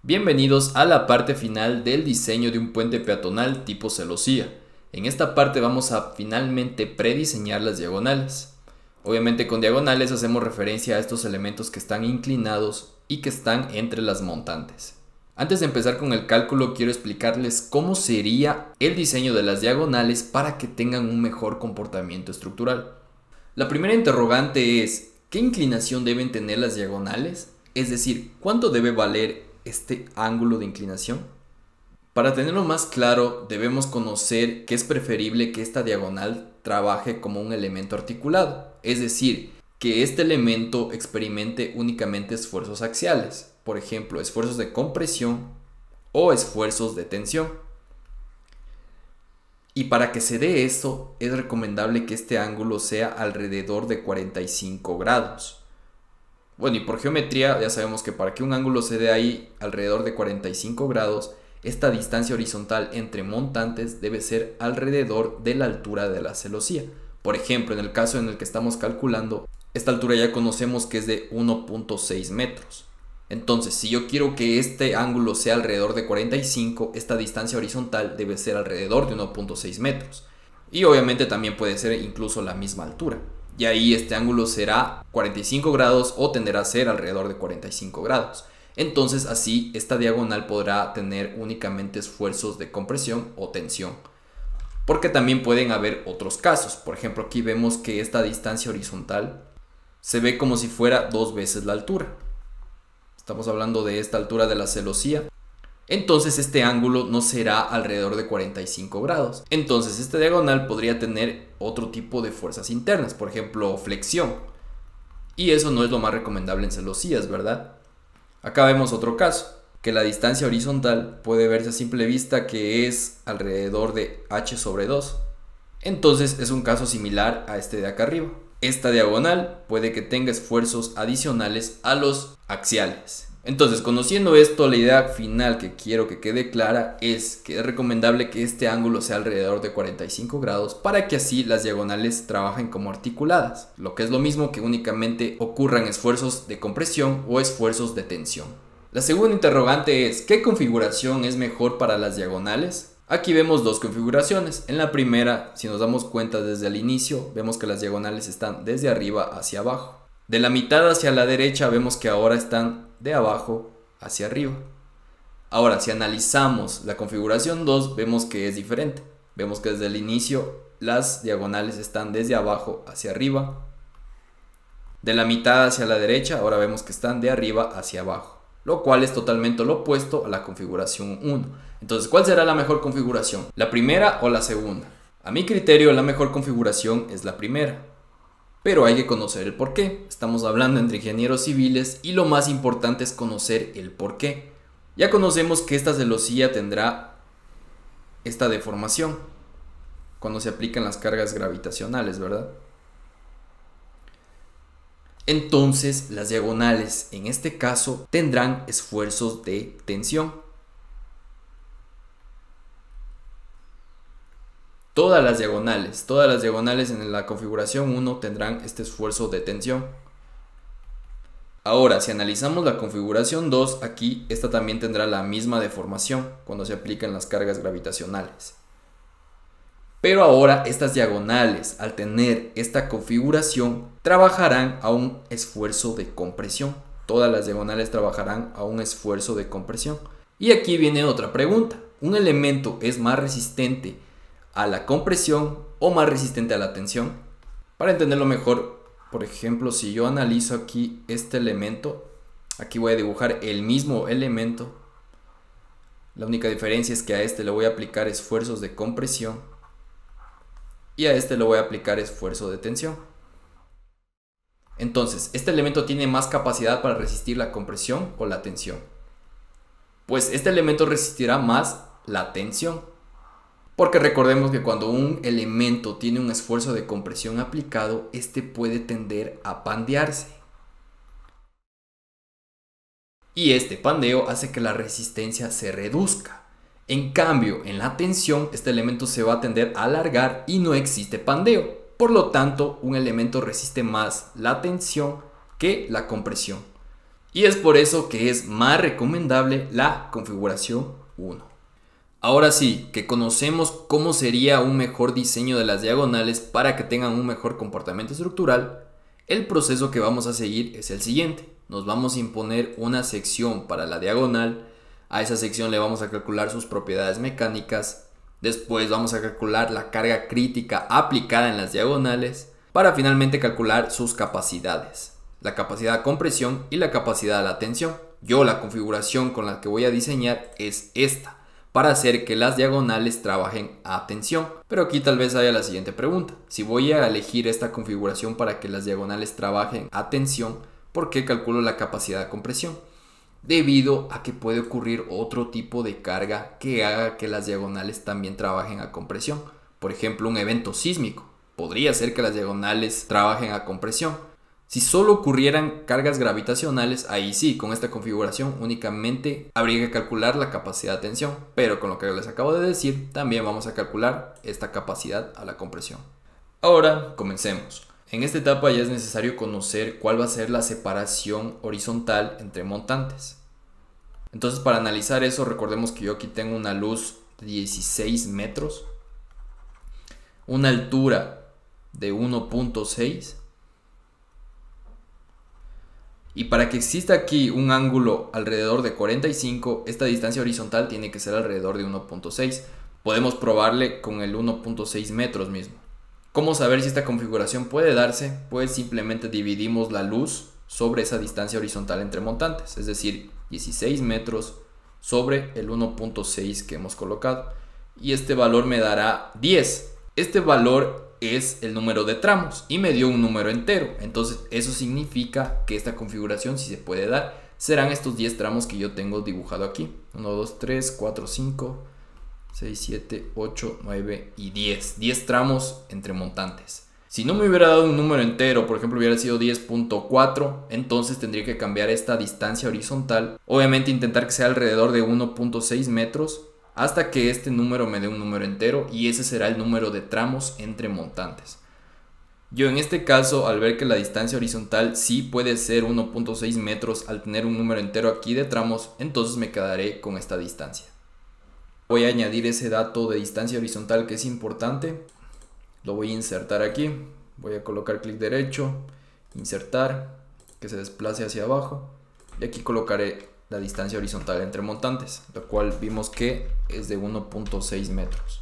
Bienvenidos a la parte final del diseño de un puente peatonal tipo celosía. En esta parte vamos a finalmente prediseñar las diagonales. Obviamente con diagonales hacemos referencia a estos elementos que están inclinados y que están entre las montantes. Antes de empezar con el cálculo quiero explicarles cómo sería el diseño de las diagonales para que tengan un mejor comportamiento estructural. La primera interrogante es, ¿qué inclinación deben tener las diagonales? Es decir, ¿cuánto debe valer este ángulo de inclinación? Para tenerlo más claro, debemos conocer que es preferible que esta diagonal trabaje como un elemento articulado, es decir, que este elemento experimente únicamente esfuerzos axiales, por ejemplo, esfuerzos de compresión o esfuerzos de tensión. Y para que se dé esto, es recomendable que este ángulo sea alrededor de 45 grados. Bueno, y por geometría ya sabemos que para que un ángulo se dé ahí alrededor de 45 grados, esta distancia horizontal entre montantes debe ser alrededor de la altura de la celosía. Por ejemplo, en el caso en el que estamos calculando, esta altura ya conocemos que es de 1.6 metros. Entonces, si yo quiero que este ángulo sea alrededor de 45, esta distancia horizontal debe ser alrededor de 1.6 metros. Y obviamente también puede ser incluso la misma altura. Y ahí este ángulo será 45 grados o tenderá a ser alrededor de 45 grados. Entonces así esta diagonal podrá tener únicamente esfuerzos de compresión o tensión. Porque también pueden haber otros casos. Por ejemplo, aquí vemos que esta distancia horizontal se ve como si fuera 2 veces la altura. Estamos hablando de esta altura de la celosía. Entonces este ángulo no será alrededor de 45 grados. Entonces esta diagonal podría tener otro tipo de fuerzas internas, por ejemplo flexión. Y eso no es lo más recomendable en celosías, ¿verdad? Acá vemos otro caso, que la distancia horizontal puede verse a simple vista que es alrededor de h sobre 2. Entonces es un caso similar a este de acá arriba. Esta diagonal puede que tenga esfuerzos adicionales a los axiales. Entonces, conociendo esto, la idea final que quiero que quede clara es que es recomendable que este ángulo sea alrededor de 45 grados para que así las diagonales trabajen como articuladas, lo que es lo mismo que únicamente ocurran esfuerzos de compresión o esfuerzos de tensión. La segunda interrogante es, ¿qué configuración es mejor para las diagonales? Aquí vemos dos configuraciones. En la primera, si nos damos cuenta desde el inicio, vemos que las diagonales están desde arriba hacia abajo. De la mitad hacia la derecha vemos que ahora están de abajo hacia arriba. Ahora, si analizamos la configuración 2, vemos que es diferente. Vemos que desde el inicio las diagonales están desde abajo hacia arriba. De la mitad hacia la derecha, ahora vemos que están de arriba hacia abajo, lo cual es totalmente lo opuesto a la configuración 1. Entonces, ¿cuál será la mejor configuración? ¿La primera o la segunda? A mi criterio, la mejor configuración es la primera. Pero hay que conocer el porqué. Estamos hablando entre ingenieros civiles y lo más importante es conocer el porqué. Ya conocemos que esta celosía tendrá esta deformación cuando se aplican las cargas gravitacionales, ¿verdad? Entonces las diagonales en este caso tendrán esfuerzos de tensión. Todas las diagonales en la configuración 1 tendrán este esfuerzo de tensión. Ahora, si analizamos la configuración 2, aquí esta también tendrá la misma deformación cuando se aplican las cargas gravitacionales. Pero ahora estas diagonales, al tener esta configuración, trabajarán a un esfuerzo de compresión. Todas las diagonales trabajarán a un esfuerzo de compresión. Y aquí viene otra pregunta. ¿Un elemento es más resistente a la compresión o más resistente a la tensión? Para entenderlo mejor, por ejemplo, si yo analizo aquí este elemento, aquí voy a dibujar el mismo elemento. La única diferencia es que a este le voy a aplicar esfuerzos de compresión y a este le voy a aplicar esfuerzo de tensión. Entonces, ¿este elemento tiene más capacidad para resistir la compresión o la tensión? Pues este elemento resistirá más la tensión. Porque recordemos que cuando un elemento tiene un esfuerzo de compresión aplicado, este puede tender a pandearse. Y este pandeo hace que la resistencia se reduzca. En cambio, en la tensión, este elemento se va a tender a alargar y no existe pandeo. Por lo tanto, un elemento resiste más la tensión que la compresión. Y es por eso que es más recomendable la configuración 1. Ahora sí, que conocemos cómo sería un mejor diseño de las diagonales para que tengan un mejor comportamiento estructural, el proceso que vamos a seguir es el siguiente. Nos vamos a imponer una sección para la diagonal, a esa sección le vamos a calcular sus propiedades mecánicas, después vamos a calcular la carga crítica aplicada en las diagonales, para finalmente calcular sus capacidades, la capacidad de compresión y la capacidad de la tensión. Yo la configuración con la que voy a diseñar es esta, para hacer que las diagonales trabajen a tensión. Pero aquí tal vez haya la siguiente pregunta: si voy a elegir esta configuración para que las diagonales trabajen a tensión, ¿por qué calculo la capacidad de compresión? Debido a que puede ocurrir otro tipo de carga que haga que las diagonales también trabajen a compresión. Por ejemplo, un evento sísmico podría ser que las diagonales trabajen a compresión. Si solo ocurrieran cargas gravitacionales, ahí sí, con esta configuración únicamente habría que calcular la capacidad de tensión, pero con lo que les acabo de decir, también vamos a calcular esta capacidad a la compresión. Ahora, comencemos. En esta etapa ya es necesario conocer cuál va a ser la separación horizontal entre montantes. Entonces, para analizar eso, recordemos que yo aquí tengo una luz de 16 metros, una altura de 1.6, y para que exista aquí un ángulo alrededor de 45, esta distancia horizontal tiene que ser alrededor de 1.6. Podemos probarle con el 1.6 metros mismo. ¿Cómo saber si esta configuración puede darse? Pues simplemente dividimos la luz sobre esa distancia horizontal entre montantes, es decir, 16 metros sobre el 1.6 que hemos colocado. Y este valor me dará 10. Este valor es el número de tramos y me dio un número entero. Entonces eso significa que esta configuración, si se puede dar, serán estos 10 tramos que yo tengo dibujado aquí. 1, 2, 3, 4, 5, 6, 7, 8, 9 y 10. 10 tramos entre montantes. Si no me hubiera dado un número entero, por ejemplo hubiera sido 10.4, entonces tendría que cambiar esta distancia horizontal. Obviamente intentar que sea alrededor de 1.6 metros hasta que este número me dé un número entero, y ese será el número de tramos entre montantes. Yo en este caso, al ver que la distancia horizontal sí puede ser 1.6 metros al tener un número entero aquí de tramos, entonces me quedaré con esta distancia. Voy a añadir ese dato de distancia horizontal que es importante. Lo voy a insertar aquí. Voy a colocar clic derecho, insertar, que se desplace hacia abajo. Y aquí colocaré la distancia horizontal entre montantes, la cual vimos que es de 1.6 metros.